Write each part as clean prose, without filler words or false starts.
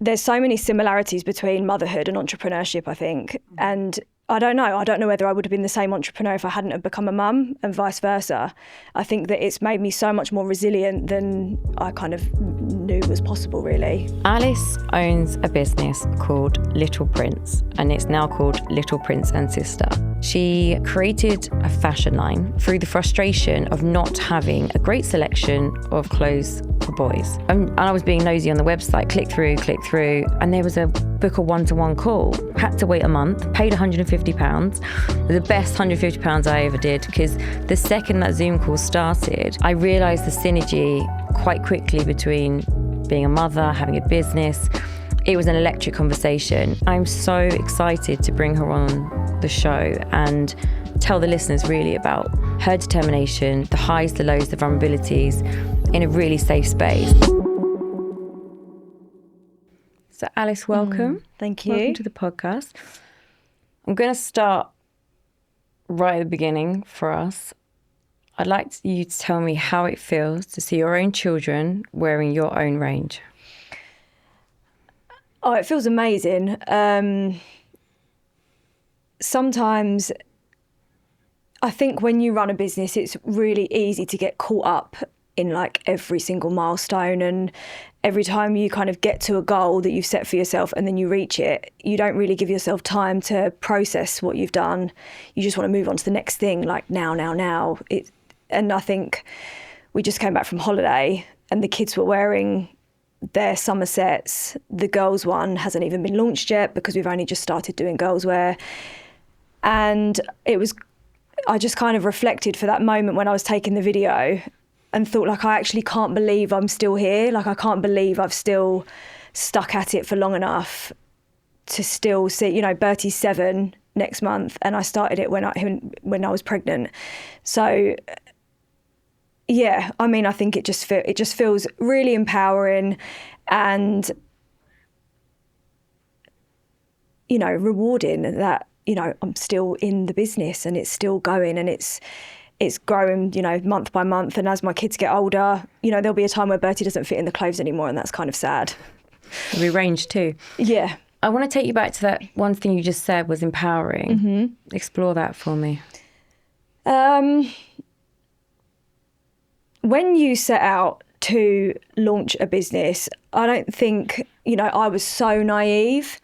there's so many similarities between motherhood and entrepreneurship, I think. And I don't know whether I would have been the same entrepreneur if I hadn't have become a mum, and vice versa. I think that it's made me so much more resilient than I kind of knew was possible, really. Alice owns a business called Little Prince, and it's now called Little Prince and Sister. She created a fashion line through the frustration of not having a great selection of clothes for boys. And I was being nosy on the website, click through, and there was a book a one-to-one call. Had to wait a month, paid £150. The best £150 I ever did, because the second that Zoom call started, I realised the synergy quite quickly between being a mother, having a business. It was an electric conversation. I'm so excited to bring her on the show and tell the listeners really about her determination, the highs, the lows, the vulnerabilities, in a really safe space. So Alice, welcome. Thank you. Welcome to the podcast. I'm going to start right at the beginning for us. I'd like you to tell me how it feels to see your own children wearing your own range. Oh, it feels amazing. Sometimes I think when you run a business, it's really easy to get caught up in like every single milestone, and every time you kind of get to a goal that you've set for yourself and then you reach it, you don't really give yourself time to process what you've done. You just want to move on to the next thing, like now. And I think we just came back from holiday and the kids were wearing their summer sets. The girls one hasn't even been launched yet because we've only just started doing girls wear. And I just kind of reflected for that moment when I was taking the video and thought, like, I actually can't believe I'm still here. Like, I can't believe I've still stuck at it for long enough to still see, Bertie's 7 next month, and I started it when I was pregnant. So, yeah, I mean, I think it just feels really empowering and, rewarding that, I'm still in the business and it's still going and it's growing, month by month. And as my kids get older, there'll be a time where Bertie doesn't fit in the clothes anymore, and that's kind of sad. Rearrange too. Yeah. I want to take you back to that one thing you just said was empowering. Mm-hmm. Explore that for me. When you set out to launch a business, I don't think, I was so naive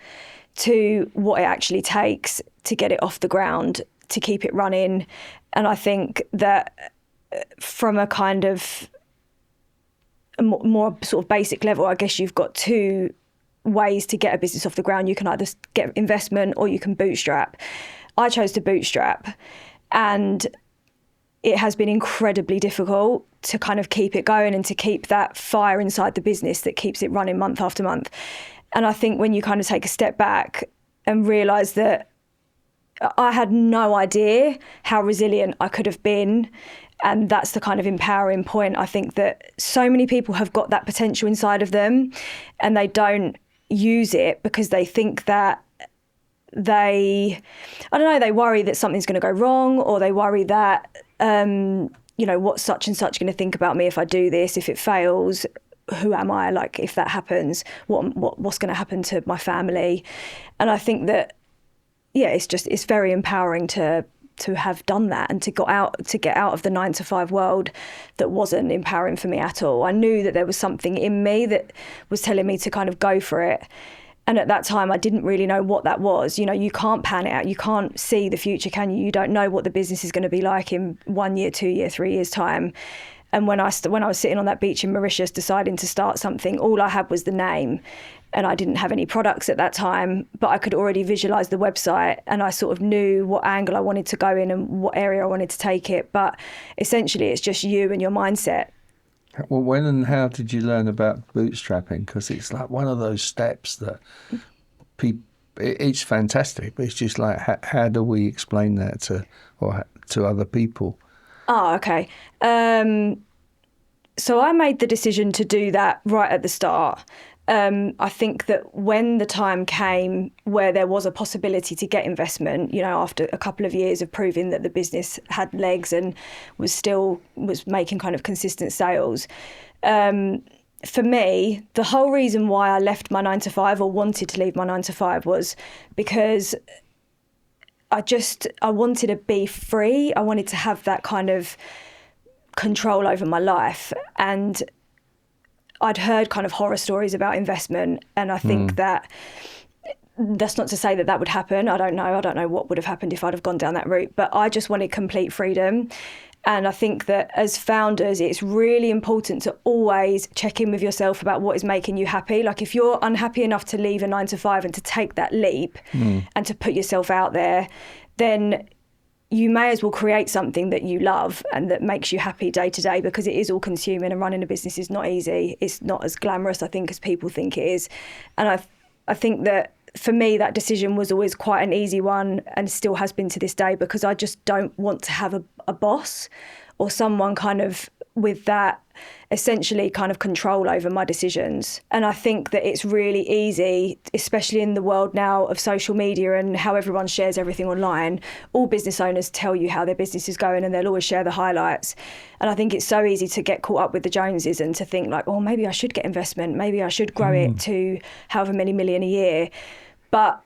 to what it actually takes to get it off the ground, to keep it running. And I think that from a kind of a more sort of basic level, I guess you've got two ways to get a business off the ground. You can either get investment or you can bootstrap. I chose to bootstrap, and it has been incredibly difficult to kind of keep it going and to keep that fire inside the business that keeps it running month after month. And I think when you kind of take a step back and realise that I had no idea how resilient I could have been, and that's the kind of empowering point. I think that so many people have got that potential inside of them and they don't use it because they think that they worry that something's going to go wrong, or they worry that, what's such and such going to think about me if I do this, if it fails. Who am I? Like, if that happens, what's going to happen to my family? And I think that, yeah, it's very empowering to have done that and to get out of the 9-to-5 world that wasn't empowering for me at all. I knew that there was something in me that was telling me to kind of go for it. And at that time, I didn't really know what that was. You can't pan it out. You can't see the future, can you? You don't know what the business is going to be like in 1 year, 2 year, 3 years time. And when I was sitting on that beach in Mauritius deciding to start something, all I had was the name, and I didn't have any products at that time, but I could already visualize the website, and I sort of knew what angle I wanted to go in and what area I wanted to take it. But essentially, it's just you and your mindset. Well, when and how did you learn about bootstrapping? Because it's like one of those steps that it's fantastic, but it's just like, how do we explain that to other people? Oh, okay. So I made the decision to do that right at the start. I think that when the time came where there was a possibility to get investment, after a couple of years of proving that the business had legs and was making kind of consistent sales, for me, the whole reason why I left my 9 to 5 or wanted to leave my 9 to 5 was because I wanted to be free. I wanted to have that kind of control over my life. And I'd heard kind of horror stories about investment. And I think that's not to say that would happen. I don't know what would have happened if I'd have gone down that route. But I just wanted complete freedom. And I think that as founders, it's really important to always check in with yourself about what is making you happy. Like if you're unhappy enough to leave a 9 to 5 and to take that leap and to put yourself out there, then you may as well create something that you love and that makes you happy day to day, because it is all consuming, and running a business is not easy. It's not as glamorous, I think, as people think it is. And I think that for me, that decision was always quite an easy one, and still has been to this day, because I just don't want to have a boss or someone kind of with that essentially kind of control over my decisions. And I think that it's really easy, especially in the world now of social media and how everyone shares everything online. All business owners tell you how their business is going, and they'll always share the highlights. And I think it's so easy to get caught up with the Joneses and to think like, oh, maybe I should get investment. Maybe I should grow it to however many million a year. But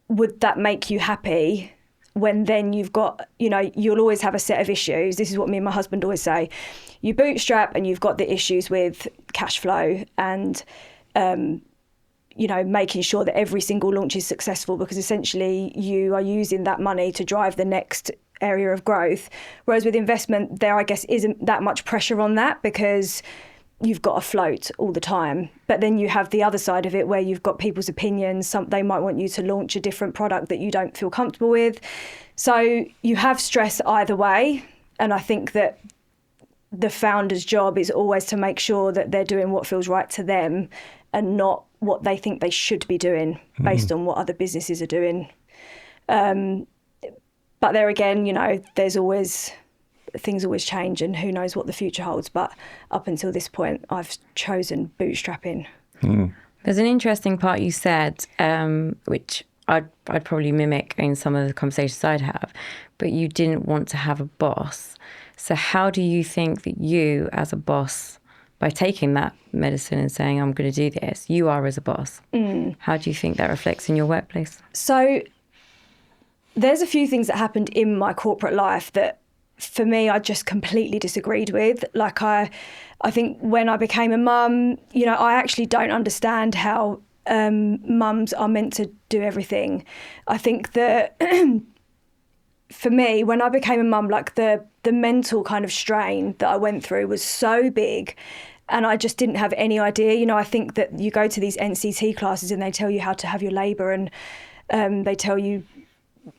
would that make you happy when then you've got, you'll always have a set of issues. This is what me and my husband always say. You bootstrap and you've got the issues with cash flow and, making sure that every single launch is successful, because essentially you are using that money to drive the next area of growth. Whereas with investment, there, I guess, isn't that much pressure on that, because you've got to float all the time. But then you have the other side of it where you've got people's opinions. They might want you to launch a different product that you don't feel comfortable with. So you have stress either way. And I think that the founder's job is always to make sure that they're doing what feels right to them and not what they think they should be doing based on what other businesses are doing. But there again, there's always... things always change, and who knows what the future holds. But up until this point, I've chosen bootstrapping. There's an interesting part you said, which I'd probably mimic in some of the conversations I'd have, but you didn't want to have a boss. So how do you think that you, as a boss, by taking that medicine and saying, I'm going to do this, you are as a boss? How do you think that reflects in your workplace? So there's a few things that happened in my corporate life that, for me, I just completely disagreed with. Like I think when I became a mum, I actually don't understand how mums are meant to do everything. I think that for me, when I became a mum, like the mental kind of strain that I went through was so big, and I just didn't have any idea. I think that you go to these NCT classes and they tell you how to have your labour, and they tell you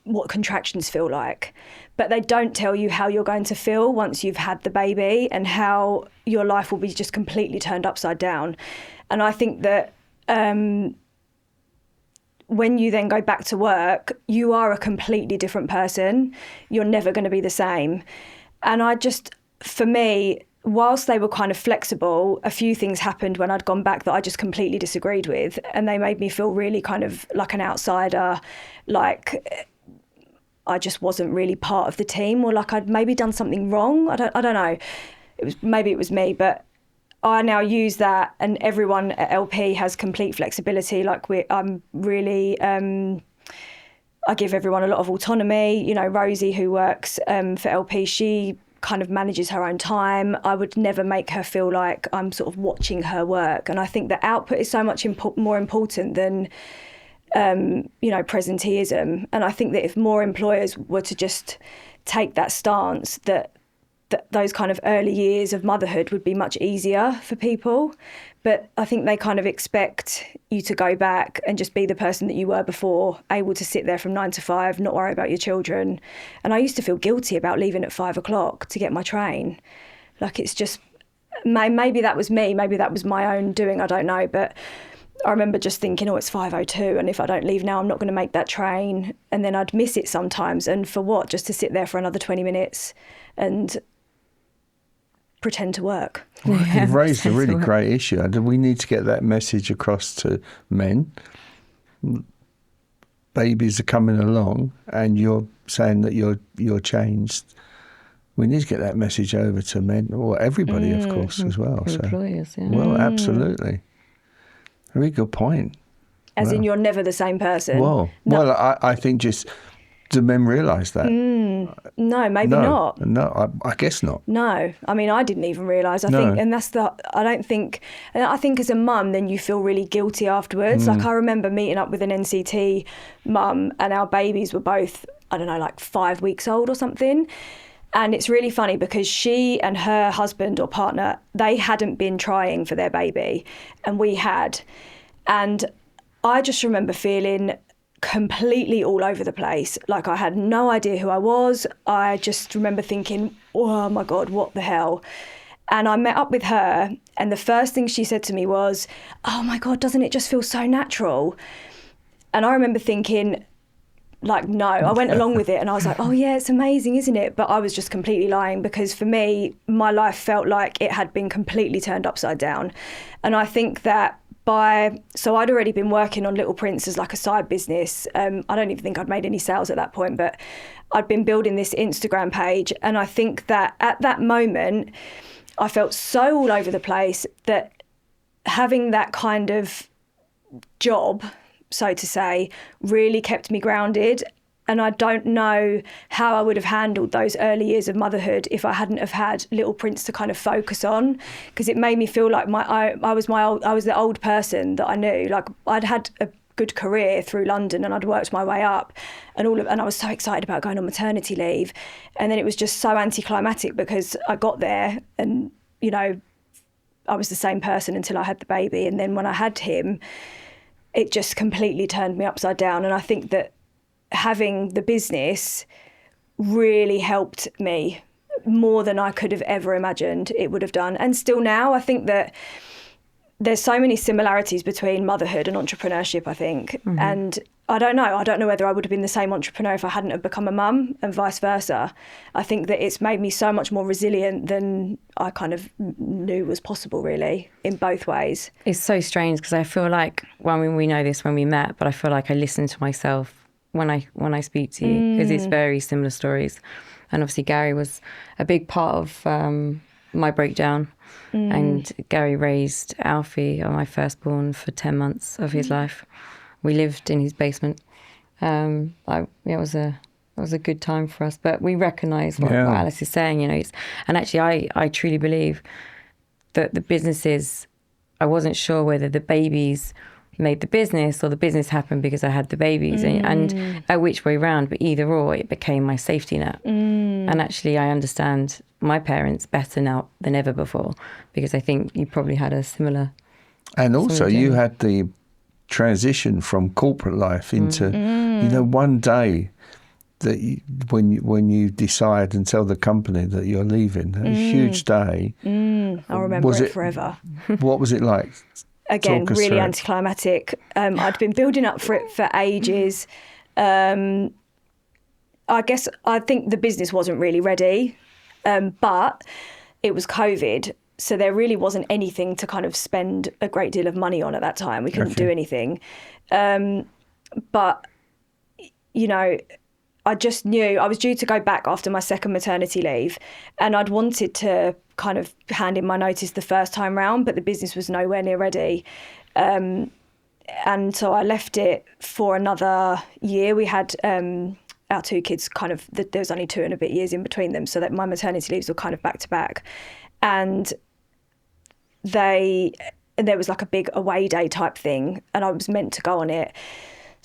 what contractions feel like, but they don't tell you how you're going to feel once you've had the baby, and how your life will be just completely turned upside down. And I think that when you then go back to work, you are a completely different person. You're never going to be the same. And for me, whilst they were kind of flexible, a few things happened when I'd gone back that I just completely disagreed with, and they made me feel really kind of like an outsider, like I just wasn't really part of the team, or like I'd maybe done something wrong. I don't know. Maybe it was me, but I now use that, and everyone at LP has complete flexibility. Like I'm really, I give everyone a lot of autonomy. Rosie, who works for LP, she kind of manages her own time. I would never make her feel like I'm sort of watching her work. And I think that output is so much more important than presenteeism. And I think that if more employers were to just take that stance, that those kind of early years of motherhood would be much easier for people. But I think they kind of expect you to go back and just be the person that you were before, able to sit there from 9 to 5, not worry about your children. And I used to feel guilty about leaving at 5 o'clock to get my train. Like, it's just, maybe that was me, maybe that was my own doing, I don't know. But I remember just thinking, it's 5:02, and if I don't leave now, I'm not going to make that train. And then I'd miss it sometimes. And for what? Just to sit there for another 20 minutes and pretend to work. Well, you've raised a really great issue, and we need to get that message across to men. Babies are coming along, and you're saying that you're changed. we need to get that message over to men, or everybody, of course, as well. Employers, yeah. Well, absolutely. Very good point. As in, you're never the same person. Well, I think just do men realise that? No, maybe not. No, I guess not. No, I mean, I didn't even realise. I think as a mum, then you feel really guilty afterwards. Like, I remember meeting up with an NCT mum, and our babies were both, I don't know, like 5 weeks old or something. And it's really funny because she and her husband or partner, they hadn't been trying for their baby, and we had. And I just remember feeling completely all over the place. Like, I had no idea who I was. I just remember thinking, oh my God, what the hell? And I met up with her, and the first thing she said to me was, oh my God, doesn't it just feel so natural? And I remember thinking, like, no. I went along with it, and I was like, oh yeah, it's amazing, isn't it? But I was just completely lying, because for me, my life felt like it had been completely turned upside down. And I think that so I'd already been working on Little Prince as like a side business. I don't even think I'd made any sales at that point, but I'd been building this Instagram page. And I think that at that moment, I felt so all over the place that having that kind of job, so to say, really kept me grounded. And I don't know how I would have handled those early years of motherhood if I hadn't have had Little Prince to kind of focus on, because it made me feel like I was the old person that I knew. Like, I'd had a good career through London, and I'd worked my way up, and I was so excited about going on maternity leave, and then it was just so anticlimactic because I got there, and I was the same person until I had the baby, and then when I had him, it just completely turned me upside down. And I think that having the business really helped me more than I could have ever imagined it would have done. And still now, I think that there's so many similarities between motherhood and entrepreneurship, I think. Mm-hmm. And I don't know whether I would have been the same entrepreneur if I hadn't have become a mum, and vice versa. I think that it's made me so much more resilient than I kind of knew was possible, really, in both ways. It's so strange, because I feel like, well, I mean, we know this when we met, but I feel like I listen to myself when I speak to you, because it's very similar stories. And obviously Gary was a big part of my breakdown. And Gary raised Alfie, my firstborn, for 10 months of his life. We lived in his basement. It was a good time for us, but we recognise what Alice is saying, and actually I truly believe that the businesses, I wasn't sure whether the babies made the business or the business happened because I had the babies, and which way round, but either or, it became my safety net. And actually I understand my parents better now than ever before, because I think you probably had a similar. And also you had the transition from corporate life into, one day that when you decide and tell the company that you're leaving, a huge day. I'll remember it forever. What was it like? Again, really anticlimactic. I'd been building up for it for ages. I think the business wasn't really ready, but it was COVID. So there really wasn't anything to kind of spend a great deal of money on at that time. We couldn't do anything. But, I just knew I was due to go back after my second maternity leave, and I'd wanted to kind of hand in my notice the first time round, but the business was nowhere near ready. And so I left it for another year. We had our two kids there was only 2 and a bit years in between them, so that my maternity leaves were kind of back to back. And there was like a big away day type thing, and I was meant to go on it.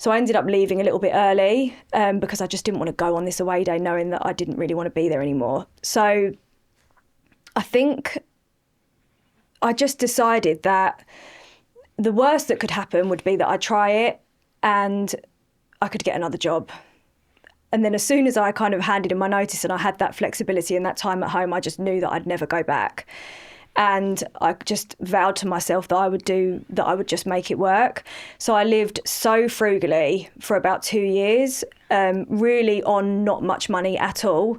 So I ended up leaving a little bit early because I just didn't want to go on this away day knowing that I didn't really want to be there anymore. So I think I just decided that the worst that could happen would be that I try it and I could get another job. And then as soon as I kind of handed in my notice and I had that flexibility and that time at home, I just knew that I'd never go back. And I just vowed to myself that I would just make it work. So I lived so frugally for about 2 years, really on not much money at all.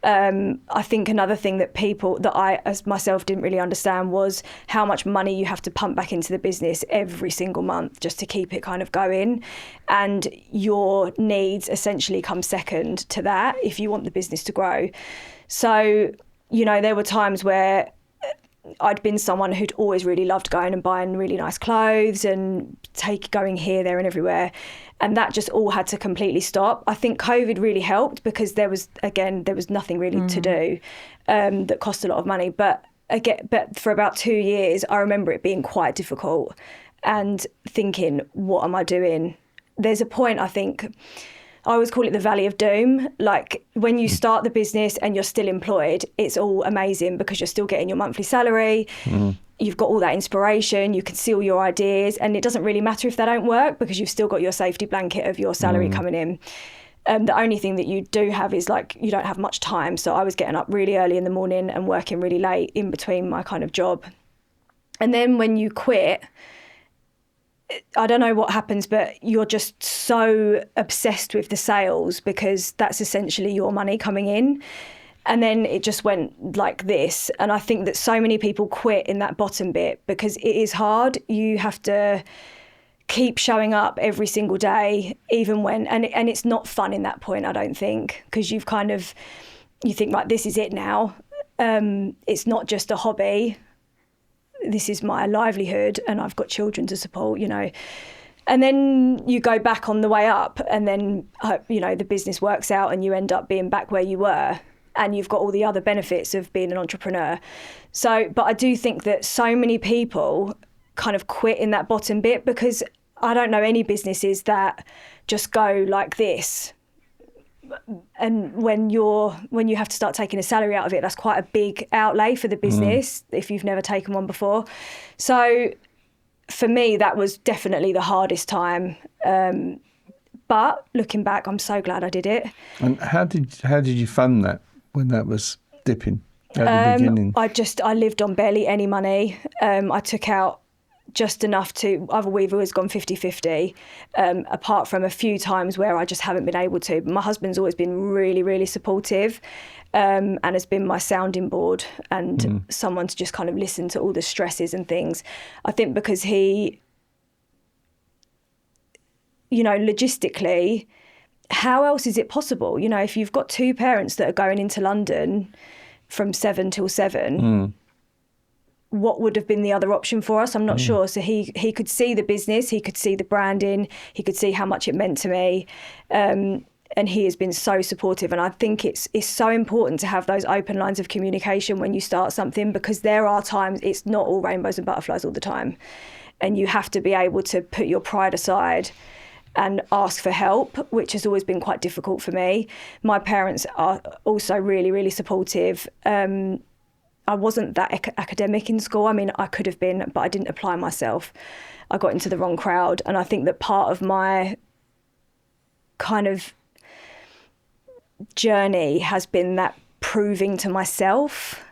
I think another thing that I, as myself, didn't really understand was how much money you have to pump back into the business every single month just to keep it kind of going. And your needs essentially come second to that if you want the business to grow. So, you know, there were times where I'd been someone who'd always really loved going and buying really nice clothes and going here, there and everywhere. And that just all had to completely stop. I think COVID really helped because there was nothing really to do that cost a lot of money. But for about 2 years, I remember it being quite difficult and thinking, what am I doing? There's a point, I think, I always call it the valley of doom. Like when you start the business and you're still employed, it's all amazing because you're still getting your monthly salary. You've got all that inspiration, you can see all your ideas, and it doesn't really matter if they don't work because you've still got your safety blanket of your salary coming in. The only thing that you do have is like, you don't have much time. So I was getting up really early in the morning and working really late in between my kind of job. And then when you quit, I don't know what happens, but you're just so obsessed with the sales because that's essentially your money coming in. And then it just went like this. And I think that so many people quit in that bottom bit because it is hard. You have to keep showing up every single day, even when, and it's not fun in that point, I don't think, because you think, right, this is it now. It's not just a hobby. This is my livelihood and I've got children to support, you know. And then you go back on the way up and then, you know, the business works out and you end up being back where you were and you've got all the other benefits of being an entrepreneur. So, but I do think that so many people kind of quit in that bottom bit because I don't know any businesses that just go like this. And when you have to start taking a salary out of it, that's quite a big outlay for the business if you've never taken one before. So for me, that was definitely the hardest time. But looking back, I'm so glad I did it. And how did you fund that when that was dipping at the beginning? I lived on barely any money. I took out just enough we've always gone 50-50, apart from a few times where I just haven't been able to. My husband's always been really, really supportive and has been my sounding board and someone to just kind of listen to all the stresses and things. I think because he, you know, logistically, how else is it possible? You know, if you've got two parents that are going into London from 7 till 7, what would have been the other option for us? I'm not sure. So he could see the business, he could see the branding, he could see how much it meant to me. And he has been so supportive. And I think it's so important to have those open lines of communication when you start something, because there are times it's not all rainbows and butterflies all the time. And you have to be able to put your pride aside and ask for help, which has always been quite difficult for me. My parents are also really, really supportive. I wasn't that academic in school. I mean, I could have been, but I didn't apply myself. I got into the wrong crowd. And I think that part of my kind of journey has been that proving to myself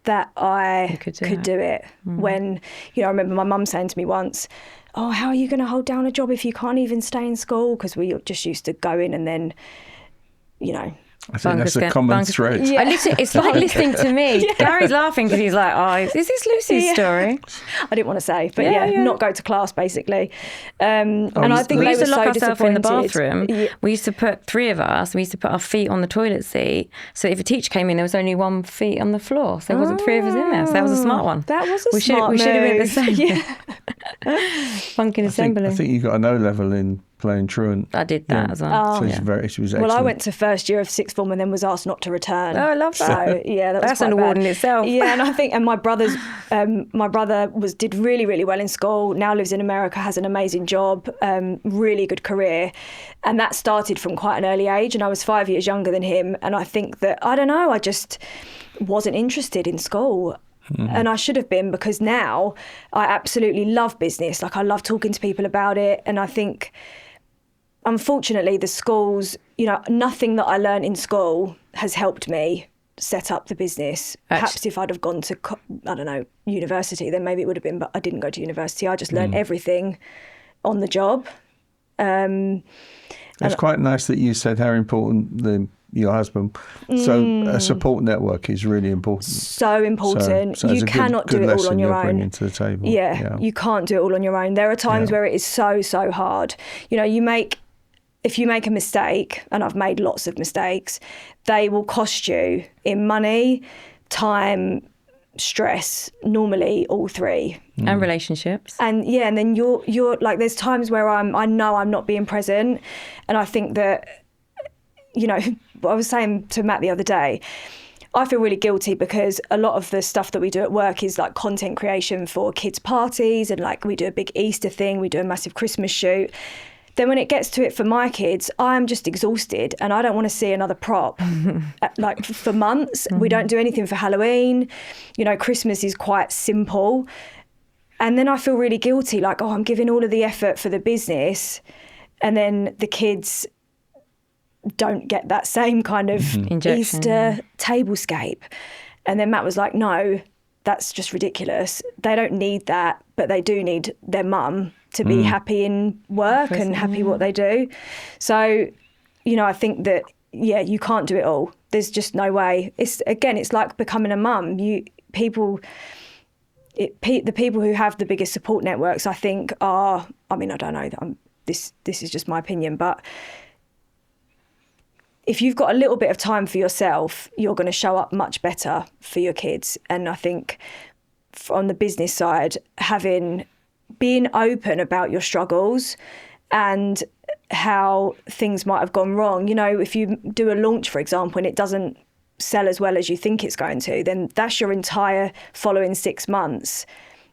that I could do it. When, you know, I remember my mum saying to me once, "Oh, how are you going to hold down a job if you can't even stay in school?" Because we just used to go in and then, you know. I think that's a common thread. Yeah. It's like listening to me. Yeah. Gary's laughing because he's like, "Oh, is this Lucy's story?" I didn't want to say, but not go to class basically. And I think we they used were to lock so ourselves in the disappointed. bathroom. We used to put three of us. We used to put our feet on the toilet seat. So if a teacher came in, there was only one feet on the floor. So there wasn't three of us in there. So that was a smart one. That was a smart move. We should have been the same. Yeah. Funkin' assembly. I think you got an O level in playing truant. I did that as well. So she was excellent. Well, I went to first year of sixth form and then was asked not to return. Oh, I love that. So yeah, that's an award in itself. Yeah, and I think, and my brother did really, really well in school. Now lives in America, has an amazing job, really good career, and that started from quite an early age. And I was 5 years younger than him, and I think that I just wasn't interested in school. And I should have been, because now I absolutely love business. Like, I love talking to people about it, and I think, unfortunately, the schools, you know, nothing that I learned in school has helped me set up the business. Perhaps if I'd have gone to, university, then maybe it would have been, but I didn't go to university. I just learned everything on the job. It's quite nice that you said how important the your husband. So a support network is really important. So important. So you cannot do it all on your own. Bringing to the table. Yeah, you can't do it all on your own. There are times where it is so hard. You know, if you make a mistake, and I've made lots of mistakes, they will cost you in money, time, stress, normally all three. And relationships. And and then you're like, there's times where I know I'm not being present, and I think that, you know, I was saying to Matt the other day, I feel really guilty because a lot of the stuff that we do at work is like content creation for kids' parties, and like we do a big Easter thing, we do a massive Christmas shoot. Then when it gets to it for my kids, I'm just exhausted and I don't want to see another prop like for months. We don't do anything for Halloween. You know, Christmas is quite simple. And then I feel really guilty, like, oh, I'm giving all of the effort for the business, and then the kids don't get that same kind of Easter tablescape. And then Matt was like, no, that's just ridiculous. They don't need that, but they do need their mum to be happy in work and happy what they do. So, you know, I think that, you can't do it all. There's just no way. It's like becoming a mum. The people who have the biggest support networks, I think, are, I mean, I don't know, this is just my opinion, but if you've got a little bit of time for yourself, you're going to show up much better for your kids. And I think on the business side, being open about your struggles and how things might have gone wrong. You know, if you do a launch, for example, and it doesn't sell as well as you think it's going to, then that's your entire following 6 months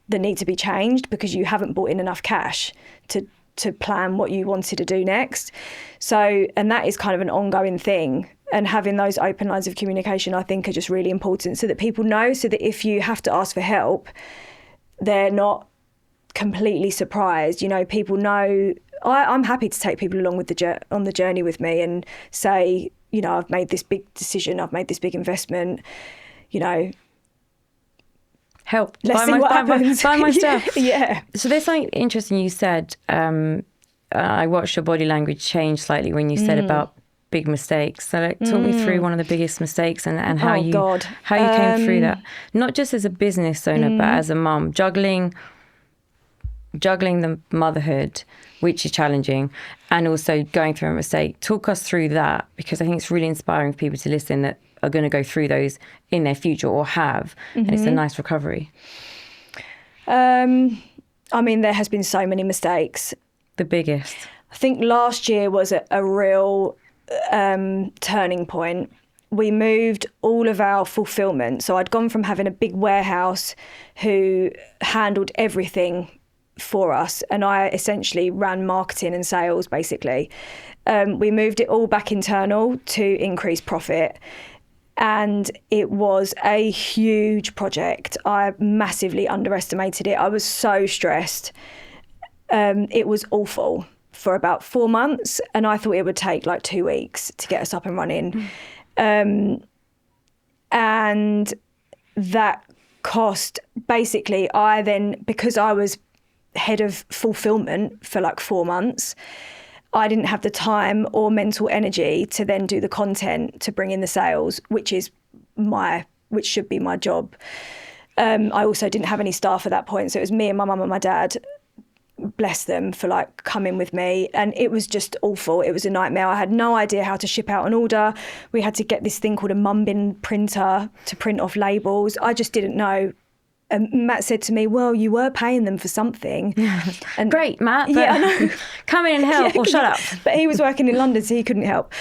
that need to be changed because you haven't brought in enough cash to plan what you wanted to do next. So, and that is kind of an ongoing thing. And having those open lines of communication, I think, are just really important so that people know, so that if you have to ask for help, they're not completely surprised. You know, people know, I'm happy to take people along with on the journey with me and say, you know, I've made this big decision, I've made this big investment, you know, help. Let's see what happens. Buy my stuff. Yeah. So there's something interesting you said. I watched your body language change slightly when you said about big mistakes. So like, talk me through one of the biggest mistakes and how you came through that. Not just as a business owner, but as a mum, juggling the motherhood, which is challenging, and also going through a mistake. Talk us through that, because I think it's really inspiring for people to listen that are going to go through those in their future or have, and it's a nice recovery. I mean, there has been so many mistakes. The biggest? I think last year was a real turning point. We moved all of our fulfillment. So I'd gone from having a big warehouse who handled everything for us, and I essentially ran marketing and sales, basically. We moved it all back internal to increase profit. And it was a huge project. I massively underestimated it. I was so stressed. It was awful for about 4 months, and I thought it would take like 2 weeks to get us up and running. And that cost, basically, because I was head of fulfillment for like 4 months, I didn't have the time or mental energy to then do the content to bring in the sales, which should be my job. I also didn't have any staff at that point. So it was me and my mum and my dad, bless them, for like coming with me. And it was just awful. It was a nightmare. I had no idea how to ship out an order. We had to get this thing called a Mumbin printer to print off labels. I just didn't know. And Matt said to me, well, you were paying them for something. And great, Matt. Yeah, I know. Come in and help or shut up. But he was working in London, so he couldn't help.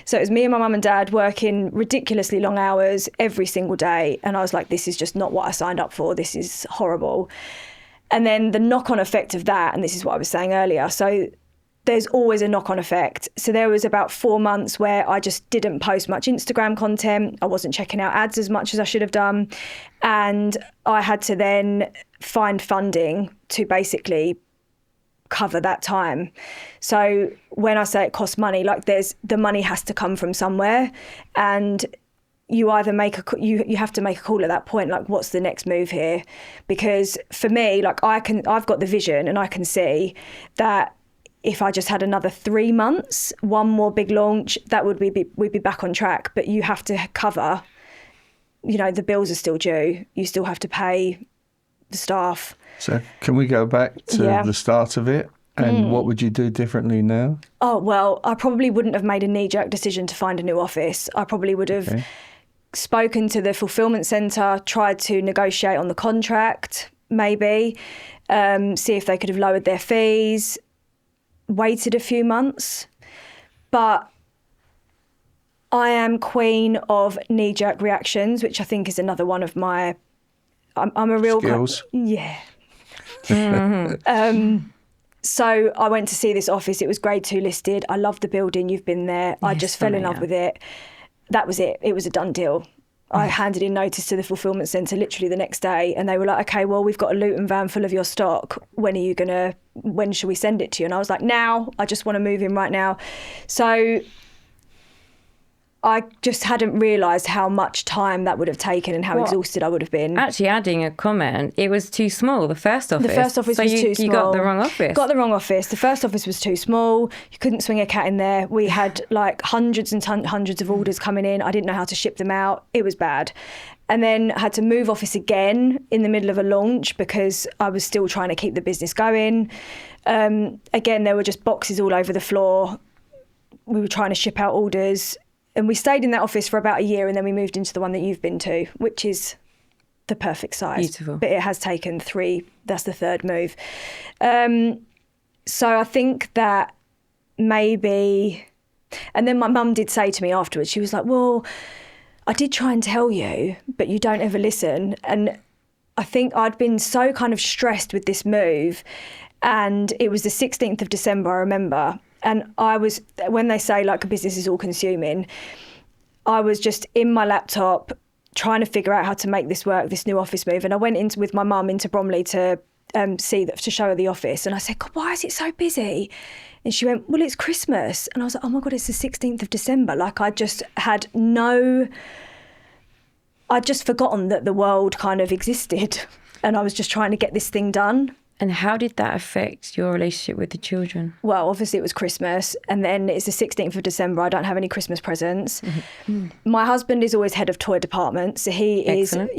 So it was me and my mum and dad working ridiculously long hours every single day. And I was like, this is just not what I signed up for. This is horrible. And then the knock-on effect of that, and this is what I was saying earlier. So there's always a knock-on effect. So there was about 4 months where I just didn't post much Instagram content. I wasn't checking out ads as much as I should have done. And I had to then find funding to basically cover that time. So when I say it costs money, like the money has to come from somewhere, and you either you have to make a call at that point, like what's the next move here? Because for me, like I've got the vision and I can see that if I just had another 3 months, one more big launch, we'd be back on track. But you have to cover, the bills are still due. You still have to pay the staff. So can we go back to the start of it? And what would you do differently now? Oh, well, I probably wouldn't have made a knee-jerk decision to find a new office. I probably would have spoken to the fulfillment centre, tried to negotiate on the contract, maybe, see if they could have lowered their fees, waited a few months. But I am queen of knee-jerk reactions, which I think is another one of my... I'm a real... skills. So I went to see this office. It was grade 2 listed. I loved the building. You've been there. I just fell in love with it. That was it. It was a done deal. I handed in notice to the fulfillment centre literally the next day, and they were like, okay, well, we've got a Luton van full of your stock. When shall we send it to you? And I was like, now. I just want to move in right now. So I just hadn't realised how much time that would have taken and how exhausted I would have been. Actually, adding a comment, it was too small, the first office. The first office was too small. You got the wrong office. Got the wrong office. The first office was too small. You couldn't swing a cat in there. We had like hundreds and hundreds of orders coming in. I didn't know how to ship them out. It was bad. And then I had to move office again in the middle of a launch because I was still trying to keep the business going. Again, there were just boxes all over the floor. We were trying to ship out orders. And we stayed in that office for about a year, and then we moved into the one that you've been to, which is the perfect size. Beautiful. But it has taken 3, that's the third move. So I think that maybe... And then my mum did say to me afterwards, she was like, well, I did try and tell you, but you don't ever listen. And I think I'd been so kind of stressed with this move, and it was the 16th of December, I remember. And I was, when they say like a business is all consuming, I was just in my laptop trying to figure out how to make this work, this new office move. And I went with my mum into Bromley to show her the office. And I said, God, why is it so busy? And she went, well, it's Christmas. And I was like, oh my God, it's the 16th of December. Like I'd just forgotten that the world kind of existed. And I was just trying to get this thing done. And how did that affect your relationship with the children? Well, obviously it was Christmas, and then it's the 16th of December. I don't have any Christmas presents. Mm-hmm. My husband is always head of toy department, so he Excellent.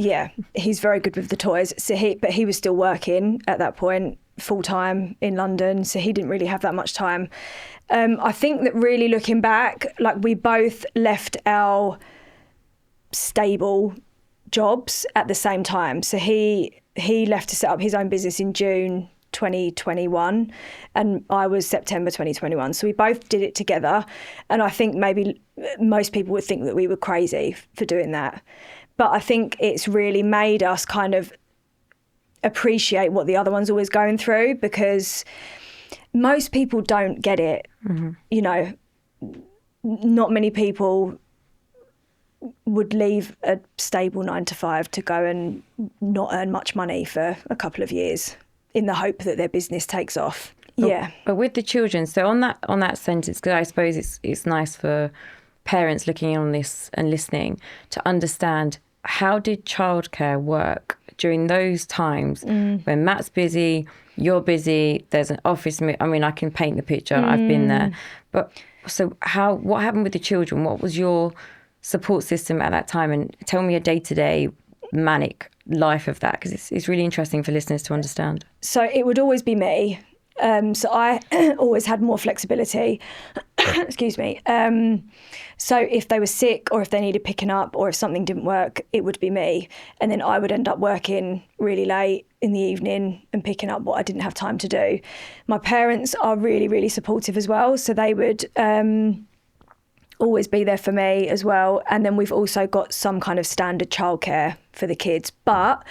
He's very good with the toys. But he was still working at that point, full time in London, so he didn't really have that much time. I think that really looking back, like we both left our stable jobs at the same time. So he left to set up his own business in June 2021 and I was September 2021. So we both did it together. And I think maybe most people would think that we were crazy for doing that. But I think it's really made us kind of appreciate what the other one's always going through, because most people don't get it. Mm-hmm. Not many people would leave a stable 9-to-5 to go and not earn much money for a couple of years in the hope that their business takes off. But with the children, so on that sentence, because I suppose it's nice for parents looking on this and listening to understand, how did childcare work during those times when Matt's busy, you're busy, there's an office. I mean, I can paint the picture. I've been there. But so what happened with the children? What was your support system at that time? And tell me a day-to-day manic life of that, because it's really interesting for listeners to understand. So it would always be me. So I always had more flexibility. Excuse me. So if they were sick or if they needed picking up or if something didn't work, it would be me. And then I would end up working really late in the evening and picking up what I didn't have time to do. My parents are really, really supportive as well. So they would always be there for me as well. And then we've also got some kind of standard childcare for the kids. But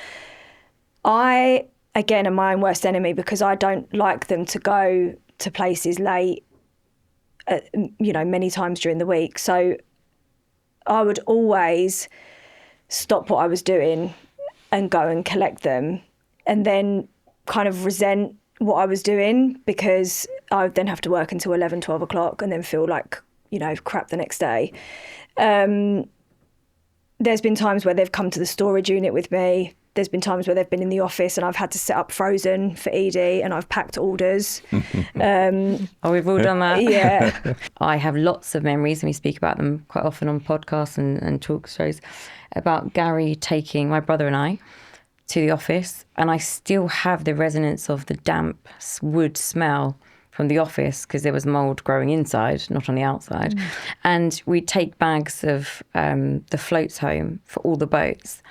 I, again, am my own worst enemy because I don't like them to go to places late, many times during the week. So I would always stop what I was doing and go and collect them and then kind of resent what I was doing because I would then have to work until 11, 12 o'clock and then feel like, crap the next day. There's been times where they've come to the storage unit with me there's been times where they've been in the office and I've had to set up frozen for Edie and I've packed orders. Oh, we've all done that. Yeah. I have lots of memories, and we speak about them quite often on podcasts and talk shows, about Gary taking my brother and I to the office, and I still have the resonance of the damp wood smell from the office because there was mould growing inside, not on the outside. And we'd take bags of the floats home for all the boats.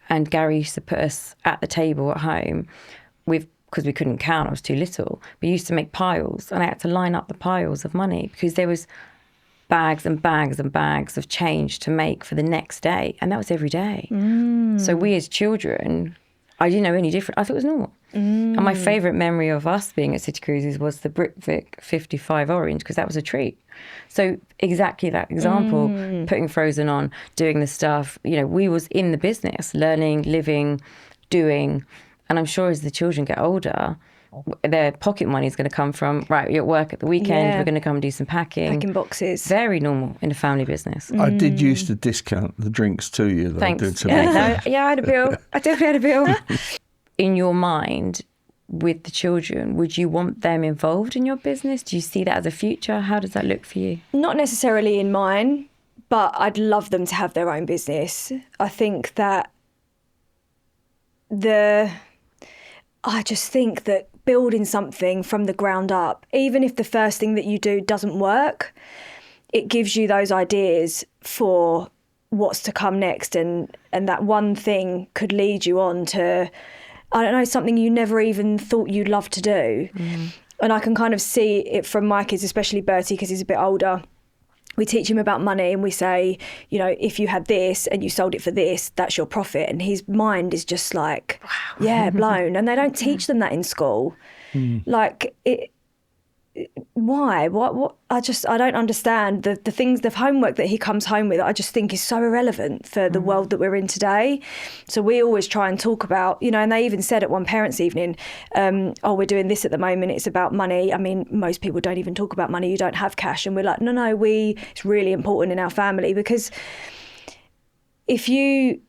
And Gary used to put us at the table at home because we couldn't count, I was too little. We used to make piles, and I had to line up the piles of money because there was bags and bags and bags of change to make for the next day. And that was every day. So we as children, I didn't know any different. I thought it was normal. And my favourite memory of us being at City Cruises was the Britvic 55 orange, because that was a treat. So exactly that example, putting frozen on, doing the stuff, we was in the business, learning, living, doing. And I'm sure as the children get older, their pocket money is going to come from, right, you're at work at the weekend, we're going to come and do some packing boxes. Very normal in a family business. I did used to discount the drinks to you. Though. Thanks. I did I had a bill. I definitely had a bill. In your mind, with the children, would you want them involved in your business? Do you see that as a future? How does that look for you? Not necessarily in mine, but I'd love them to have their own business. I think that I just think that building something from the ground up, even if the first thing that you do doesn't work, it gives you those ideas for what's to come next. And that one thing could lead you on to, I don't know, something you never even thought you'd love to do. And I can kind of see it from my kids, especially Bertie, because he's a bit older. We teach him about money and we say, if you had this and you sold it for this, that's your profit. And his mind is just like, wow. Yeah, blown. And they don't teach them that in school. Like, why? What? I don't understand the things, the homework that he comes home with, I just think is so irrelevant for the world that we're in today. So we always try and talk about, and they even said at one parents' evening, we're doing this at the moment, it's about money. I mean, most people don't even talk about money, you don't have cash. And we're like, no, it's really important in our family, because if you've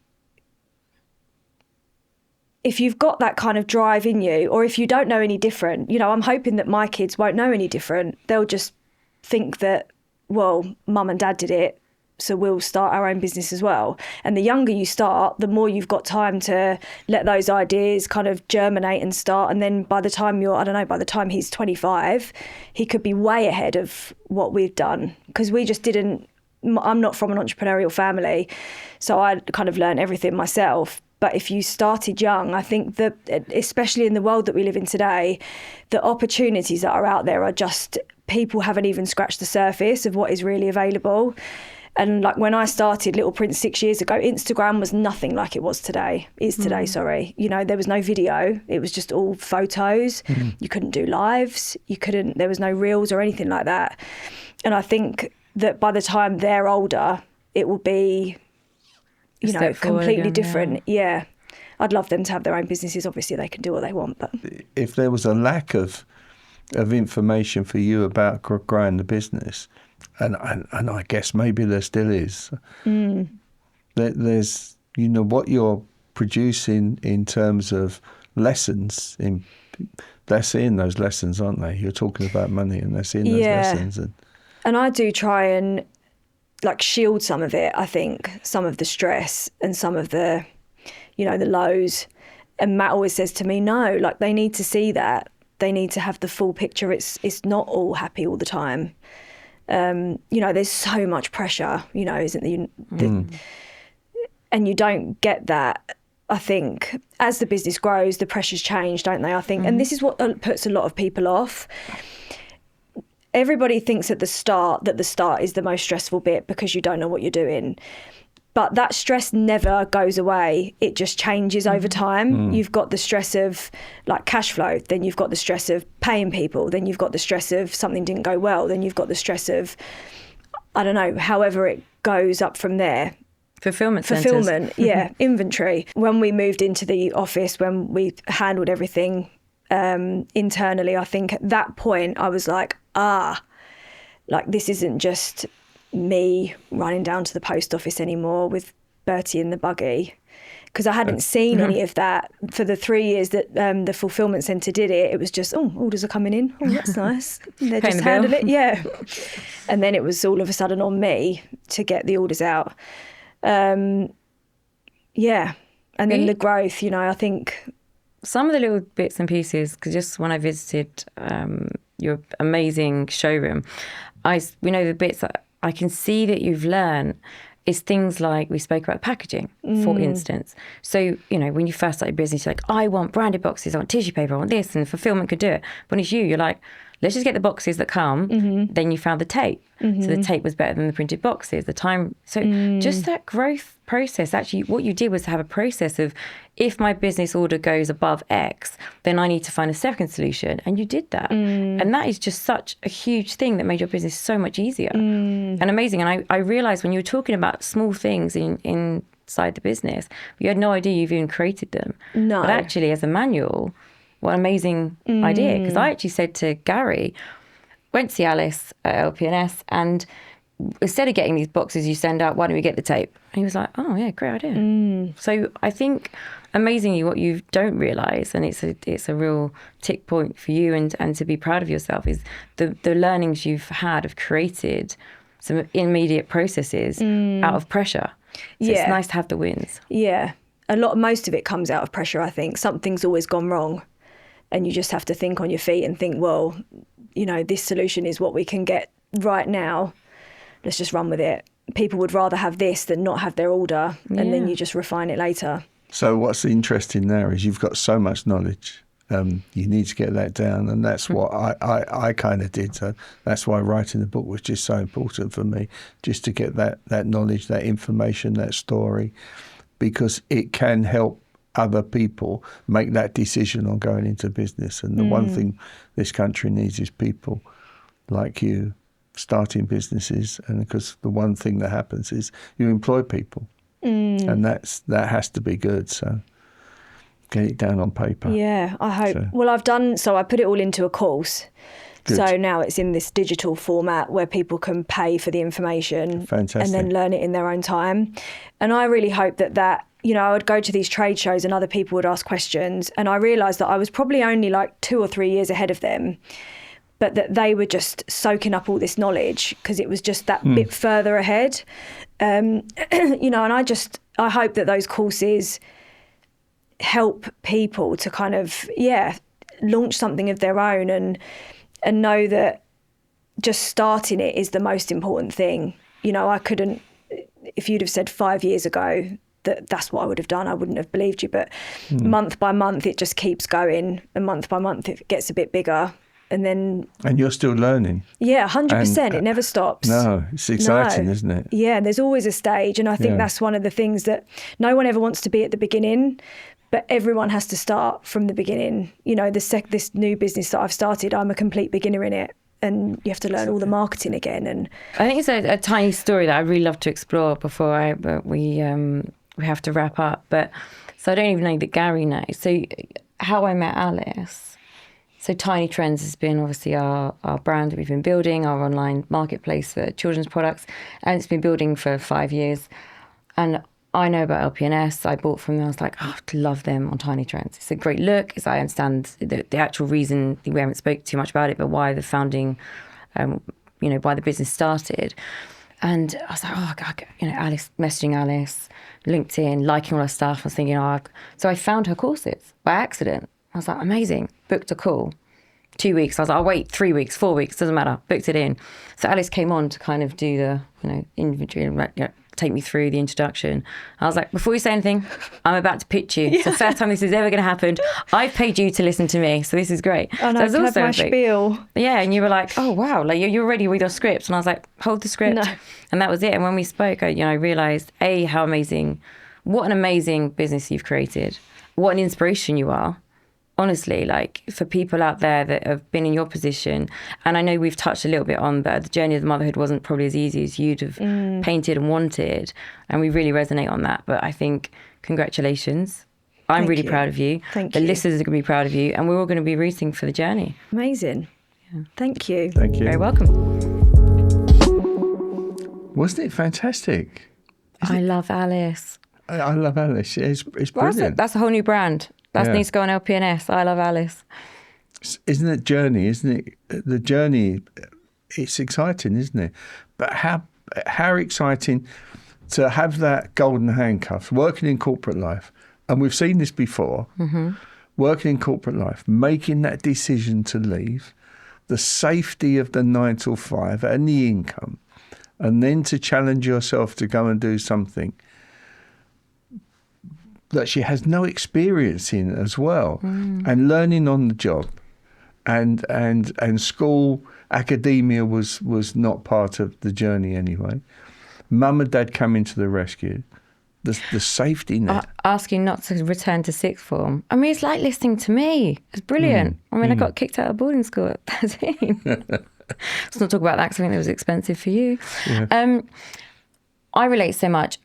got that kind of drive in you, or if you don't know any different, I'm hoping that my kids won't know any different. They'll just think that, well, mum and dad did it, so we'll start our own business as well. And the younger you start, the more you've got time to let those ideas kind of germinate and start. And then by the time by the time he's 25, he could be way ahead of what we've done, because we just didn't, I'm not from an entrepreneurial family, so I kind of learned everything myself. But if you started young, I think that, especially in the world that we live in today, the opportunities that are out there are just, people haven't even scratched the surface of what is really available. And like when I started Little Prince 6 years ago, Instagram was nothing like it was today, sorry. There was no video. It was just all photos. You couldn't do lives. There was no reels or anything like that. And I think that by the time they're older, it will be, completely different. Yeah. I'd love them to have their own businesses. Obviously they can do what they want, but if there was a lack of information for you about growing the business, and I guess maybe there still is, there's what you're producing in terms of lessons, they're seeing those lessons, aren't they? You're talking about money and they're seeing those lessons. And I do try and shield some of it, I think, some of the stress and some of the, the lows. And Matt always says to me, no, they need to see that. They need to have the full picture. It's not all happy all the time. There's so much pressure, isn't there? And you don't get that. I think as the business grows, the pressures change, don't they? I think, and this is what puts a lot of people off. Everybody thinks at the start that the start is the most stressful bit because you don't know what you're doing. But that stress never goes away. It just changes over time. You've got the stress of cash flow, then you've got the stress of paying people, then you've got the stress of something didn't go well, then you've got the stress of, I don't know, however it goes up from there. Fulfillment, yeah, inventory. When we moved into the office, when we handled everything internally, I think at that point I was like, this isn't just me running down to the post office anymore with Bertie in the buggy, because I hadn't seen any of that for the 3 years that the fulfillment centre did it. It was just, orders are coming in. Oh, that's nice. And they're just handling it. Yeah. And then it was all of a sudden on me to get the orders out. Yeah. And then the growth, I think... Some of the little bits and pieces, because just when I visited your amazing showroom, the bits that I can see that you've learned is things like we spoke about packaging, for instance. So, when you first start your business, you're like, I want branded boxes, I want tissue paper, I want this, and fulfillment could do it. When it's you're like, let's just get the boxes that come. Then you found the tape. So the tape was better than the printed boxes, the time. So just that growth process, actually what you did was have a process of, if my business order goes above X, then I need to find a second solution. And you did that. And that is just such a huge thing that made your business so much easier and amazing. And I realized when you were talking about small things inside the business, you had no idea you've even created them. No. But actually, as a manual, what an amazing idea. Because I actually said to Gary, went to see Alice at LPNS, and instead of getting these boxes you send out, why don't we get the tape? And he was like, oh yeah, great idea. So I think amazingly what you don't realise, and it's a real tick point for you and to be proud of yourself, is the learnings you've had have created some immediate processes out of pressure. So it's nice to have the wins. Yeah. Most of it comes out of pressure, I think. Something's always gone wrong. And you just have to think on your feet and think, well, this solution is what we can get right now. Let's just run with it. People would rather have this than not have their order, and then you just refine it later. So what's interesting there is you've got so much knowledge. You need to get that down, and that's what I kind of did. So that's why writing the book was just so important for me, just to get that knowledge, that information, that story, because it can help other people make that decision on going into business. And the one thing this country needs is people like you starting businesses, and because the one thing that happens is you employ people, and that has to be good. So get it down on paper. Yeah, I hope. Well, I put it all into a course. Good. So now it's in this digital format where people can pay for the information. Fantastic. And then learn it in their own time. And I really hope that I would go to these trade shows and other people would ask questions. And I realised that I was probably only like 2 or 3 years ahead of them, but that they were just soaking up all this knowledge because it was just that bit further ahead. And I hope that those courses help people to kind of, launch something of their own and know that just starting it is the most important thing. I couldn't, if you'd have said 5 years ago that's what I would have done, I wouldn't have believed you. But month by month, it just keeps going. And month by month, it gets a bit bigger. And you're still learning. Yeah, 100%. It never stops. No, it's exciting, isn't it? Yeah, there's always a stage. And I think that's one of the things that no one ever wants to be at the beginning, but everyone has to start from the beginning. This new business that I've started, I'm a complete beginner in it. And you have to learn all the marketing again. And I think it's a tiny story that I really love to explore before we have to wrap up. But so I don't even know that Gary knows. So how I met Alice. So Tiny Trends has been obviously our brand that we've been building, our online marketplace for children's products, and it's been building for 5 years. And I know about LPNS. I bought from them. I was like, I love them on Tiny Trends. It's a great look. I understand the actual reason, we haven't spoken too much about it, but why the founding, why the business started. And I was like, oh, God, Alice, messaging Alice, LinkedIn, liking all her stuff. I was thinking, so I found her courses by accident. I was like, amazing. Booked a call. 2 weeks. I was like, I'll wait 3 weeks, 4 weeks, doesn't matter. Booked it in. So Alice came on to kind of do the, inventory and take me through the introduction. I was like, before you say anything, I'm about to pitch you. It's the first time this is ever going to happen. I've paid you to listen to me, so this is great. Oh no, so I have my spiel. Yeah, and you were like, oh wow, like you're ready with your script. And I was like, hold the script. No. And that was it. And when we spoke, I realised, what an amazing business you've created. What an inspiration you are. Honestly, like for people out there that have been in your position, and I know we've touched a little bit on that the journey of motherhood wasn't probably as easy as you'd have painted and wanted, and we really resonate on that. But I think congratulations. I'm really proud of you. Thank you. The listeners are going to be proud of you, and we're all going to be rooting for the journey. Amazing. Yeah. Thank you. Thank you. You're very welcome. Wasn't it fantastic? I love Alice. I love Alice. It's brilliant. That's a whole new brand. That needs to go on LPNS. I love Alice. Isn't it journey? Isn't it the journey? It's exciting, isn't it? But how exciting to have that golden handcuffs, working in corporate life, and we've seen this before. Mm-hmm. Working in corporate life, making that decision to leave, the safety of the 9 to 5 and the income, and then to challenge yourself to go and do something that she has no experience in as well, and learning on the job, and school, academia was not part of the journey anyway. Mum and Dad coming to the rescue. The safety net. Asking not to return to sixth form. I mean, it's like listening to me. It's brilliant. I mean, I got kicked out of boarding school at 13. Let's not talk about that because I think it was expensive for you. Yeah. I relate so much.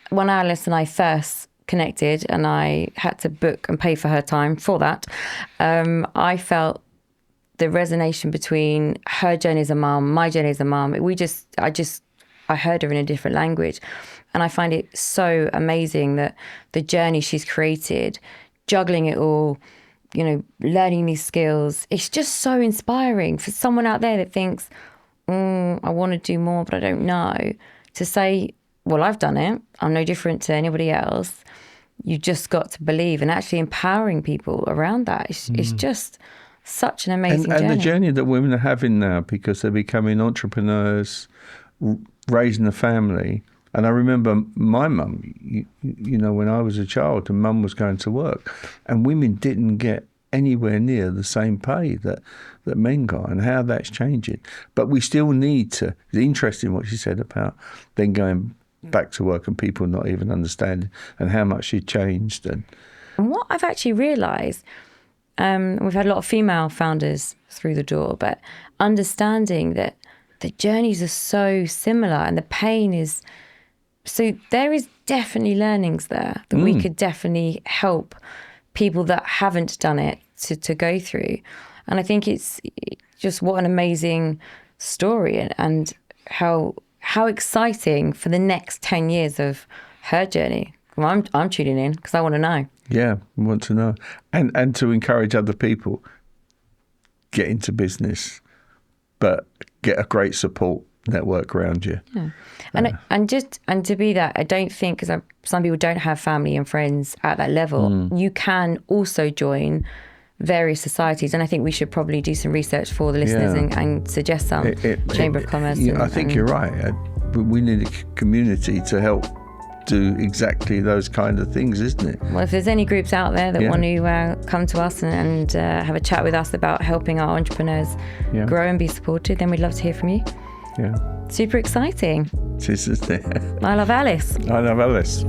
When Alice and I first connected and I had to book and pay for her time for that, I felt the resonation between her journey as a mum, my journey as a mum. I heard her in a different language. And I find it so amazing that the journey she's created, juggling it all, learning these skills, it's just so inspiring for someone out there that thinks, I want to do more, but I don't know, to say, well, I've done it. I'm no different to anybody else. You just got to believe, and actually empowering people around that. It's just such an amazing journey. And the journey that women are having now, because they're becoming entrepreneurs, raising a family. And I remember my mum, when I was a child and mum was going to work, and women didn't get anywhere near the same pay that men got, and how that's changing. But we still need to, it's interesting what she said about then going back to work and people not even understanding and how much she changed. And what I've actually realised, we've had a lot of female founders through the door, but understanding that the journeys are so similar and the pain is... So there is definitely learnings there that we could definitely help people that haven't done it to go through. And I think it's just what an amazing story, and how exciting for the next 10 years of her journey. Well, I'm tuning in because I want to know. Yeah, I want to know. And to encourage other people, get into business, but get a great support network around you. Yeah. And to be that, I don't think, because some people don't have family and friends at that level, you can also join various societies, and I think we should probably do some research for the listeners and suggest some Chamber of Commerce. I think you're right. We need a community to help do exactly those kind of things, isn't it? Well, if there's any groups out there that want to come to us and have a chat with us about helping our entrepreneurs grow and be supported, then we'd love to hear from you. Yeah. Super exciting. This is it. I love Alice. I love Alice.